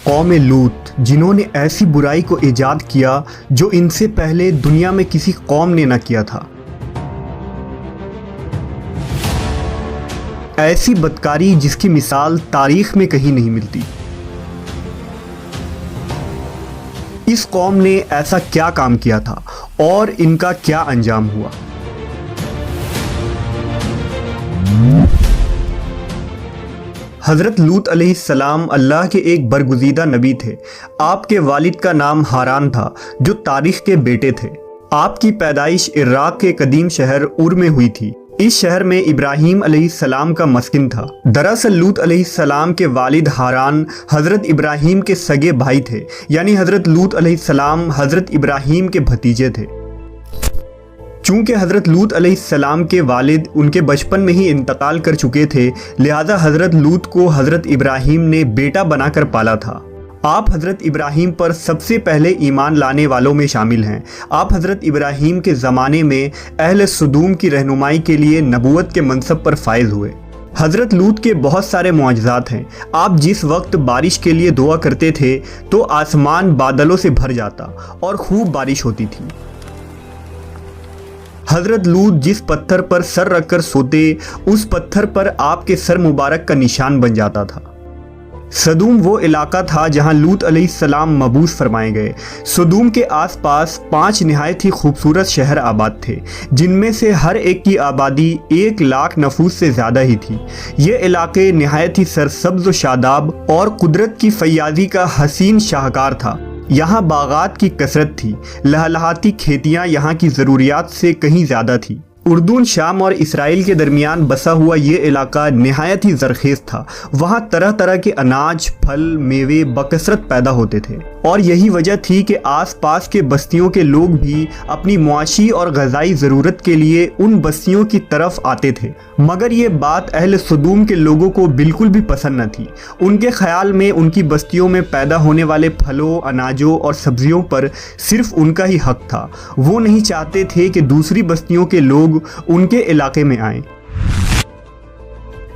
قوم لوط جنہوں نے ایسی برائی کو ایجاد کیا جو ان سے پہلے دنیا میں کسی قوم نے نہ کیا تھا۔ ایسی بدکاری جس کی مثال تاریخ میں کہیں نہیں ملتی۔ اس قوم نے ایسا کیا کام کیا تھا اور ان کا کیا انجام ہوا؟ حضرت لوط علیہ السلام اللہ کے ایک برگزیدہ نبی تھے۔ آپ کے والد کا نام ہاران تھا جو تاریخ کے بیٹے تھے۔ آپ کی پیدائش عراق کے قدیم شہر اور میں ہوئی تھی۔ اس شہر میں ابراہیم علیہ السلام کا مسکن تھا۔ دراصل لوط علیہ السلام کے والد ہاران حضرت ابراہیم کے سگے بھائی تھے، یعنی حضرت لوط علیہ السلام حضرت ابراہیم کے بھتیجے تھے۔ چونکہ حضرت لوط علیہ السلام کے والد ان کے بچپن میں ہی انتقال کر چکے تھے، لہذا حضرت لوط کو حضرت ابراہیم نے بیٹا بنا کر پالا تھا۔ آپ حضرت ابراہیم پر سب سے پہلے ایمان لانے والوں میں شامل ہیں۔ آپ حضرت ابراہیم کے زمانے میں اہل سدوم کی رہنمائی کے لیے نبوت کے منصب پر فائز ہوئے۔ حضرت لوط کے بہت سارے معجزات ہیں۔ آپ جس وقت بارش کے لیے دعا کرتے تھے تو آسمان بادلوں سے بھر جاتا اور خوب بارش ہوتی تھی۔ حضرت لوط جس پتھر پر سر رکھ کر سوتے، اس پتھر پر آپ کے سر مبارک کا نشان بن جاتا تھا۔ سدوم وہ علاقہ تھا جہاں لوط علیہ السلام مبعوث فرمائے گئے۔ سدوم کے آس پاس 5 نہایت ہی خوبصورت شہر آباد تھے، جن میں سے ہر ایک کی آبادی 1 لاکھ نفوس سے زیادہ ہی تھی۔ یہ علاقے نہایت ہی سرسبز و شاداب اور قدرت کی فیاضی کا حسین شاہکار تھا۔ یہاں باغات کی کثرت تھی، لہلہاتی کھیتیاں یہاں کی ضروریات سے کہیں زیادہ تھی۔ اردن، شام اور اسرائیل کے درمیان بسا ہوا یہ علاقہ نہایت ہی زرخیز تھا۔ وہاں طرح طرح کے اناج، پھل، میوے بکثرت پیدا ہوتے تھے، اور یہی وجہ تھی کہ آس پاس کے بستیوں کے لوگ بھی اپنی معاشی اور غذائی ضرورت کے لیے ان بستیوں کی طرف آتے تھے۔ مگر یہ بات اہل سدوم کے لوگوں کو بالکل بھی پسند نہ تھی۔ ان کے خیال میں ان کی بستیوں میں پیدا ہونے والے پھلوں، اناجوں اور سبزیوں پر صرف ان کا ہی حق تھا۔ وہ نہیں چاہتے تھے کہ دوسری بستیوں کے لوگ ان کے علاقے میں آئیں۔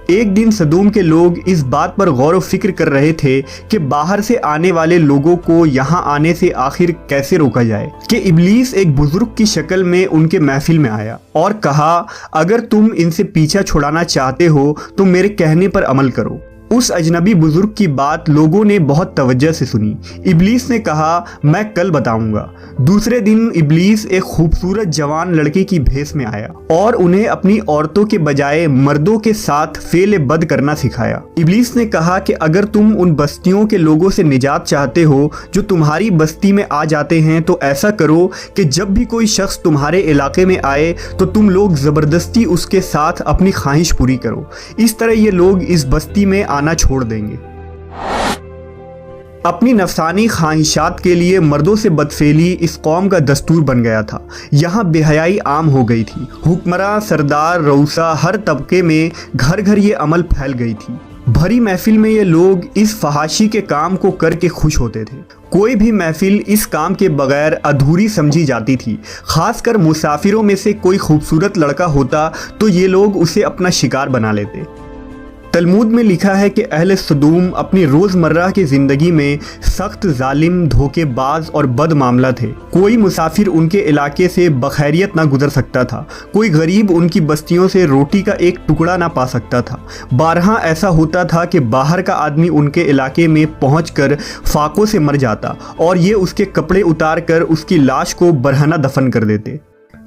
ایک دن سدوم کے لوگ اس بات پر غور و فکر کر رہے تھے کہ باہر سے آنے والے لوگوں کو یہاں آنے سے آخر کیسے روکا جائے، کہ ابلیس ایک بزرگ کی شکل میں ان کے محفل میں آیا اور کہا، اگر تم ان سے پیچھا چھڑانا چاہتے ہو تو میرے کہنے پر عمل کرو۔ اس اجنبی بزرگ کی بات لوگوں نے بہت توجہ سے سنی۔ ابلیس نے کہا، میں کل بتاؤں گا۔ دوسرے دن ابلیس ایک خوبصورت جوان لڑکے کی بھیس میں آیا اور انہیں اپنی عورتوں کے بجائے مردوں کے ساتھ فعل بد کرنا سکھایا۔ ابلیس نے کہا کہ اگر تم ان بستیوں کے لوگوں سے نجات چاہتے ہو جو تمہاری بستی میں آ جاتے ہیں تو ایسا کرو کہ جب بھی کوئی شخص تمہارے علاقے میں آئے تو تم لوگ زبردستی اس کے ساتھ اپنی خواہش پوری کرو۔ اس طرح یہ لوگ اس بستی میں آنا چھوڑ دیں گے۔ اپنی نفسانی خواہشات کے لیے مردوں سے بدفعلی اس قوم کا دستور بن گیا تھا۔ یہاں بے حیائی عام ہو گئی تھی۔ حکمراں، سردار، رؤسا، ہر طبقے میں گھر گھر یہ عمل پھیل گئی تھی۔ بھری محفل میں یہ لوگ اس فحاشی کے کام کو کر کے خوش ہوتے تھے۔ کوئی بھی محفل اس کام کے بغیر ادھوری سمجھی جاتی تھی۔ خاص کر مسافروں میں سے کوئی خوبصورت لڑکا ہوتا تو یہ لوگ اسے اپنا شکار بنا لیتے۔ تلمود میں لکھا ہے کہ اہل سدوم اپنی روزمرہ کی زندگی میں سخت ظالم، دھوکے باز اور بد معاملہ تھے۔ کوئی مسافر ان کے علاقے سے بخیریت نہ گزر سکتا تھا۔ کوئی غریب ان کی بستیوں سے روٹی کا ایک ٹکڑا نہ پا سکتا تھا۔ بارہا ایسا ہوتا تھا کہ باہر کا آدمی ان کے علاقے میں پہنچ کر فاقوں سے مر جاتا اور یہ اس کے کپڑے اتار کر اس کی لاش کو برہنہ دفن کر دیتے۔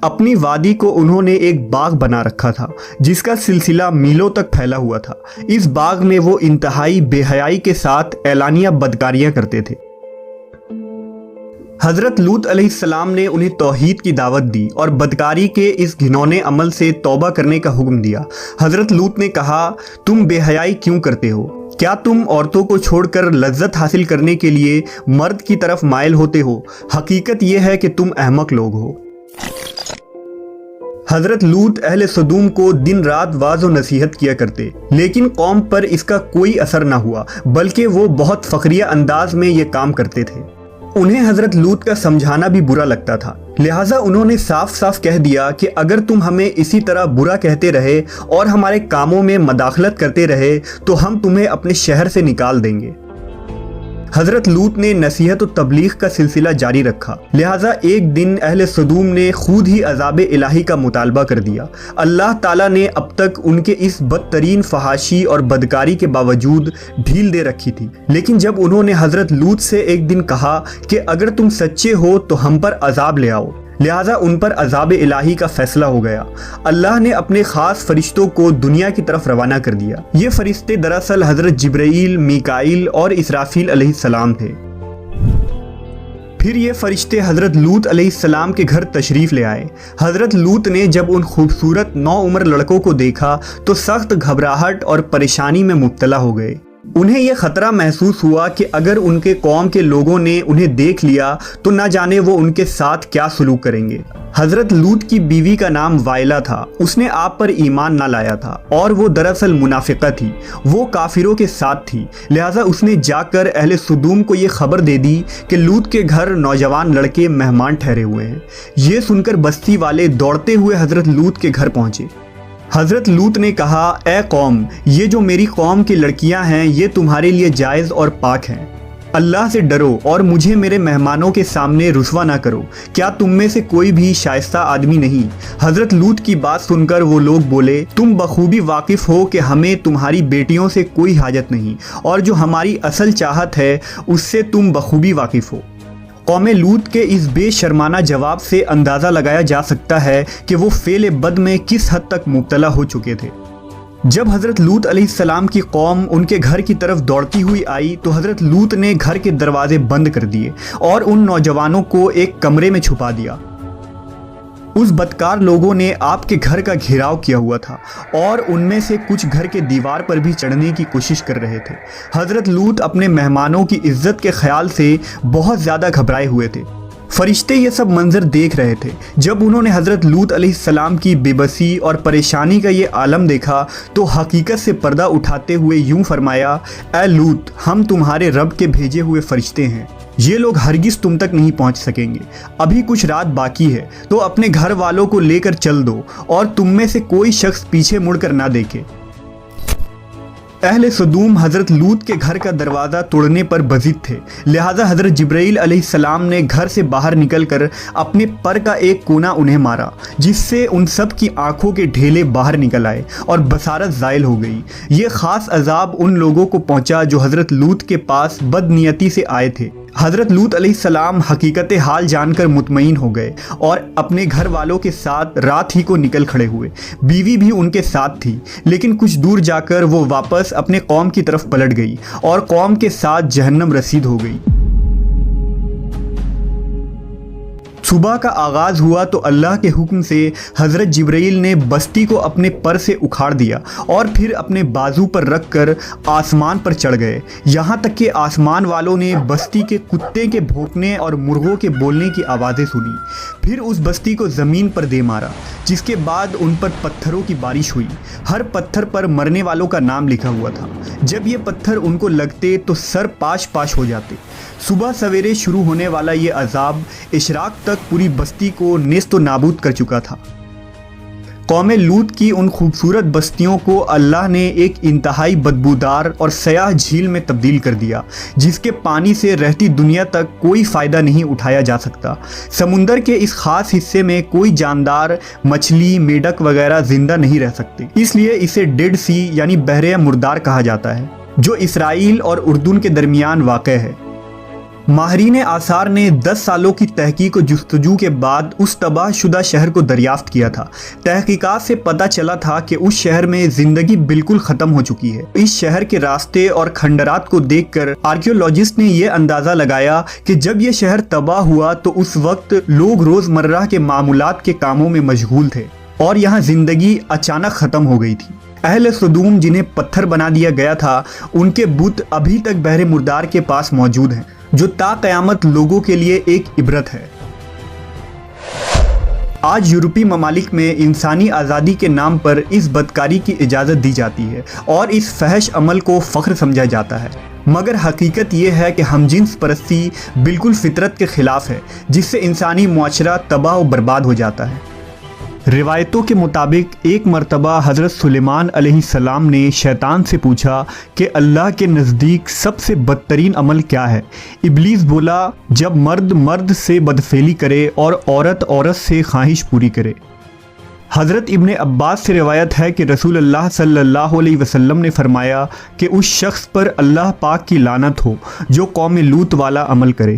اپنی وادی کو انہوں نے ایک باغ بنا رکھا تھا جس کا سلسلہ میلوں تک پھیلا ہوا تھا۔ اس باغ میں وہ انتہائی بے حیائی کے ساتھ اعلانیہ بدکاریاں کرتے تھے۔ حضرت لوط علیہ السلام نے انہیں توحید کی دعوت دی اور بدکاری کے اس گھنونے عمل سے توبہ کرنے کا حکم دیا۔ حضرت لوط نے کہا، تم بے حیائی کیوں کرتے ہو؟ کیا تم عورتوں کو چھوڑ کر لذت حاصل کرنے کے لیے مرد کی طرف مائل ہوتے ہو؟ حقیقت یہ ہے کہ تم احمق لوگ ہو۔ حضرت لوط اہل سدوم کو دن رات واعظ و نصیحت کیا کرتے، لیکن قوم پر اس کا کوئی اثر نہ ہوا، بلکہ وہ بہت فخریہ انداز میں یہ کام کرتے تھے۔ انہیں حضرت لوط کا سمجھانا بھی برا لگتا تھا، لہٰذا انہوں نے صاف صاف کہہ دیا کہ اگر تم ہمیں اسی طرح برا کہتے رہے اور ہمارے کاموں میں مداخلت کرتے رہے تو ہم تمہیں اپنے شہر سے نکال دیں گے۔ حضرت لوط نے نصیحت و تبلیغ کا سلسلہ جاری رکھا، لہٰذا ایک دن اہل سدوم نے خود ہی عذاب الہی کا مطالبہ کر دیا۔ اللہ تعالیٰ نے اب تک ان کے اس بدترین فحاشی اور بدکاری کے باوجود ڈھیل دے رکھی تھی، لیکن جب انہوں نے حضرت لوط سے ایک دن کہا کہ اگر تم سچے ہو تو ہم پر عذاب لے آؤ، لہٰذا ان پر عذاب الہی کا فیصلہ ہو گیا۔ اللہ نے اپنے خاص فرشتوں کو دنیا کی طرف روانہ کر دیا۔ یہ فرشتے دراصل حضرت جبرائیل، میکائیل اور اسرافیل علیہ السلام تھے۔ پھر یہ فرشتے حضرت لوط علیہ السلام کے گھر تشریف لے آئے۔ حضرت لوط نے جب ان خوبصورت نوعمر لڑکوں کو دیکھا تو سخت گھبراہٹ اور پریشانی میں مبتلا ہو گئے۔ انہیں یہ خطرہ محسوس ہوا کہ اگر ان کے قوم کے لوگوں نے انہیں دیکھ لیا تو نہ جانے وہ ان کے ساتھ کیا سلوک کریں گے۔ حضرت لوط کی بیوی کا نام وائلہ تھا، اس نے آپ پر ایمان نہ لایا تھا اور وہ دراصل منافقہ تھی، وہ کافروں کے ساتھ تھی، لہٰذا اس نے جا کر اہل سدوم کو یہ خبر دے دی کہ لوط کے گھر نوجوان لڑکے مہمان ٹھہرے ہوئے ہیں۔ یہ سن کر بستی والے دوڑتے ہوئے حضرت لوط کے گھر پہنچے۔ حضرت لوط نے کہا، اے قوم، یہ جو میری قوم کی لڑکیاں ہیں یہ تمہارے لیے جائز اور پاک ہیں، اللہ سے ڈرو اور مجھے میرے مہمانوں کے سامنے رسوا نہ کرو۔ کیا تم میں سے کوئی بھی شائستہ آدمی نہیں؟ حضرت لوط کی بات سن کر وہ لوگ بولے، تم بخوبی واقف ہو کہ ہمیں تمہاری بیٹیوں سے کوئی حاجت نہیں، اور جو ہماری اصل چاہت ہے اس سے تم بخوبی واقف ہو۔ قوم لوط کے اس بے شرمانہ جواب سے اندازہ لگایا جا سکتا ہے کہ وہ فعل بد میں کس حد تک مبتلا ہو چکے تھے۔ جب حضرت لوط علیہ السلام کی قوم ان کے گھر کی طرف دوڑتی ہوئی آئی تو حضرت لوط نے گھر کے دروازے بند کر دیے اور ان نوجوانوں کو ایک کمرے میں چھپا دیا۔ اس بدکار لوگوں نے آپ کے گھر کا گھیراؤ کیا ہوا تھا اور ان میں سے کچھ گھر کے دیوار پر بھی چڑھنے کی کوشش کر رہے تھے۔ حضرت لوط اپنے مہمانوں کی عزت کے خیال سے بہت زیادہ گھبرائے ہوئے تھے۔ فرشتے یہ سب منظر دیکھ رہے تھے۔ جب انہوں نے حضرت لوط علیہ السلام کی بے بسی اور پریشانی کا یہ عالم دیکھا تو حقیقت سے پردہ اٹھاتے ہوئے یوں فرمایا، اے لوط، ہم تمہارے رب کے بھیجے ہوئے فرشتے ہیں، یہ لوگ ہرگز تم تک نہیں پہنچ سکیں گے۔ ابھی کچھ رات باقی ہے تو اپنے گھر والوں کو لے کر چل دو اور تم میں سے کوئی شخص پیچھے مڑ کر نہ دیکھے۔ اہل سدوم حضرت لوط کے گھر کا دروازہ توڑنے پر بضد تھے، لہٰذا حضرت جبرائیل علیہ السلام نے گھر سے باہر نکل کر اپنے پر کا ایک کونا انہیں مارا، جس سے ان سب کی آنکھوں کے ڈھیلے باہر نکل آئے اور بصارت زائل ہو گئی۔ یہ خاص عذاب ان لوگوں کو پہنچا جو حضرت لوط کے پاس بد نیتی سے آئے تھے۔ حضرت لوط علیہ السلام حقیقت حال جان کر مطمئن ہو گئے اور اپنے گھر والوں کے ساتھ رات ہی کو نکل کھڑے ہوئے۔ بیوی بھی ان کے ساتھ تھی، لیکن کچھ دور جا کر وہ واپس اپنے قوم کی طرف پلٹ گئی اور قوم کے ساتھ جہنم رسید ہو گئی۔ صبح کا آغاز ہوا تو اللہ کے حکم سے حضرت جبرائیل نے بستی کو اپنے پر سے اکھاڑ دیا اور پھر اپنے بازو پر رکھ کر آسمان پر چڑھ گئے، یہاں تک کہ آسمان والوں نے بستی کے کتے کے بھونکنے اور مرغوں کے بولنے کی آوازیں سنی۔ پھر اس بستی کو زمین پر دے مارا، جس کے بعد ان پر پتھروں کی بارش ہوئی۔ ہر پتھر پر مرنے والوں کا نام لکھا ہوا تھا۔ جب یہ پتھر ان کو لگتے تو سر پاش پاش ہو جاتے۔ صبح سویرے شروع ہونے والا یہ عذاب اشراق تک پوری بستی کو نیست و نابود کر چکا تھا۔ قوم لوط کی ان خوبصورت بستیوں کو اللہ نے ایک انتہائی بدبودار اور سیاہ جھیل میں تبدیل کر دیا، جس کے پانی سے رہتی دنیا تک کوئی فائدہ نہیں اٹھایا جا سکتا۔ سمندر کے اس خاص حصے میں کوئی جاندار، مچھلی، میڈک وغیرہ زندہ نہیں رہ سکتے، اس لیے اسے ڈیڈ سی یعنی بحر مردار کہا جاتا ہے، جو اسرائیل اور اردن کے درمیان واقع ہے۔ ماہرین آثار نے 10 سالوں کی تحقیق و جستجو کے بعد اس تباہ شدہ شہر کو دریافت کیا تھا۔ تحقیقات سے پتہ چلا تھا کہ اس شہر میں زندگی بالکل ختم ہو چکی ہے۔ اس شہر کے راستے اور کھنڈرات کو دیکھ کر آرکیولوجسٹ نے یہ اندازہ لگایا کہ جب یہ شہر تباہ ہوا تو اس وقت لوگ روزمرہ کے معمولات کے کاموں میں مشغول تھے اور یہاں زندگی اچانک ختم ہو گئی تھی۔ اہل سدوم جنہیں پتھر بنا دیا گیا تھا، ان کے بت ابھی تک بحر مردار کے پاس موجود ہیں، جو تا قیامت لوگوں کے لیے ایک عبرت ہے۔ آج یورپی ممالک میں انسانی آزادی کے نام پر اس بدکاری کی اجازت دی جاتی ہے اور اس فحش عمل کو فخر سمجھا جاتا ہے، مگر حقیقت یہ ہے کہ ہم جنس پرستی بالکل فطرت کے خلاف ہے، جس سے انسانی معاشرہ تباہ و برباد ہو جاتا ہے۔ روایتوں کے مطابق ایک مرتبہ حضرت سلیمان علیہ السلام نے شیطان سے پوچھا کہ اللہ کے نزدیک سب سے بدترین عمل کیا ہے؟ ابلیس بولا، جب مرد مرد سے بدفعلی کرے اور عورت عورت سے خواہش پوری کرے۔ حضرت ابن عباس سے روایت ہے کہ رسول اللہ صلی اللہ علیہ وسلم نے فرمایا کہ اس شخص پر اللہ پاک کی لعنت ہو جو قوم لوط والا عمل کرے۔